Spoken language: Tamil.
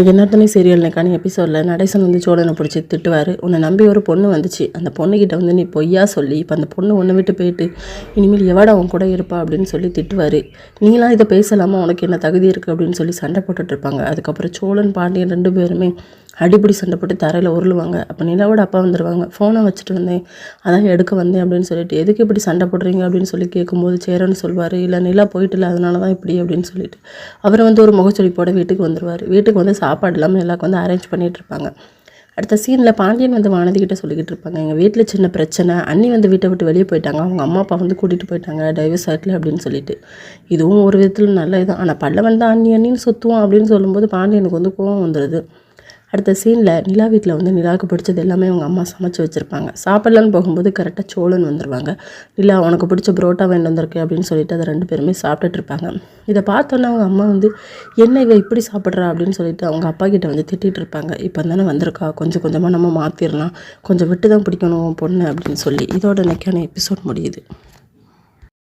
என்னத்தனே சீரியல் நெக்கான எபிசோடில் நடேசன் வந்து சோழனை பிடிச்சி திட்டுவார். உன்னை நம்பி ஒரு பொண்ணு வந்துச்சு, அந்த பொண்ணுக்கிட்ட வந்து நீ பொய்யா சொல்லி இப்போ அந்த பொண்ணு ஒன்று விட்டு போயிட்டு இனிமேல் எவாடா அவன் கூட இருப்பா அப்படின்னு சொல்லி திட்டுவார். நீலாம் இதை பேசலாமா, உனக்கு என்ன தகுதி இருக்குது அப்படின்னு சொல்லி சண்டை போட்டுட்ருப்பாங்க. அதுக்கப்புறம் சோழன் பாண்டியன் 2 பேருமே அடிப்படி சண்டை போட்டு தரையில் உருளுவாங்க. அப்போ நிலாவோட அப்பா வந்துடுவாங்க. ஃபோனை வச்சுட்டு வந்தேன், அதான் எடுக்க வந்தேன் அப்படின்னு சொல்லிட்டு, எதுக்கு இப்படி சண்டை போடுறீங்க அப்படின்னு சொல்லி கேட்கும்போது சேரன்னு சொல்வார். இல்லை நிலா போயிட்டுல அதனால தான் இப்படி அப்படின்னு சொல்லிட்டு அவர் வந்து ஒரு முகச்சொலிப்போட வீட்டுக்கு வந்துடுவார். வீட்டுக்கு வந்து சாப்பாடு இல்லாமல் எல்லாருக்கும் வந்து அரேஞ்ச் பண்ணிகிட்ருப்பாங்க. அடுத்த சீனில் பாண்டியன் வந்து வானதிக்கிட்ட சொல்லிக்கிட்டு இருப்பாங்க, எங்கள் வீட்டில் சின்ன பிரச்சனை, அண்ணி வந்து வீட்டை விட்டு வெளியே போயிட்டாங்க, அவங்க அம்மா அப்பா வந்து கூட்டிகிட்டு போயிட்டாங்க டைவர்ஸ் ஆகிட்டல அப்படின்னு சொல்லிட்டு. இதுவும் ஒரு விதத்தில் நல்லது தான், ஆனால் பல்லவன் தான் அண்ணி அண்ணின்னு சுற்றுவான் அப்படின்னு சொல்லும்போது பாண்டியனுக்கு வந்து கோவம் வந்துடுது. அடுத்த சீனில் நிலா வீட்டில் வந்து நிலாவுக்கு பிடிச்சது எல்லாமே அவங்க அம்மா சமைச்சு வச்சுருப்பாங்க. சாப்பிட்லான்னு போகும்போது கரெக்டாக சோழன் வந்துடுவாங்க. நிலா உனக்கு பிடிச்ச புரோட்டா வேண்டு வந்திருக்கு அப்படின்னு சொல்லிட்டு அதை 2 பேருமே சாப்பிட்டுட்டு இருப்பாங்க. இதை பார்த்தோன்னா அவங்க அம்மா வந்து என்ன இவ இப்படி சாப்பிட்றா அப்படின்னு சொல்லிட்டு அவங்க அப்பா கிட்ட வந்து திட்டிகிட்டு இருப்பாங்க. இப்போ தானே வந்திருக்கா, கொஞ்சம் கொஞ்சமாக நம்ம மாற்றிடலாம், கொஞ்சம் விட்டு தான் பிடிக்கணும் பொண்ணு அப்படின்னு சொல்லி. இதோட நெக்கான எபிசோட் முடியுது.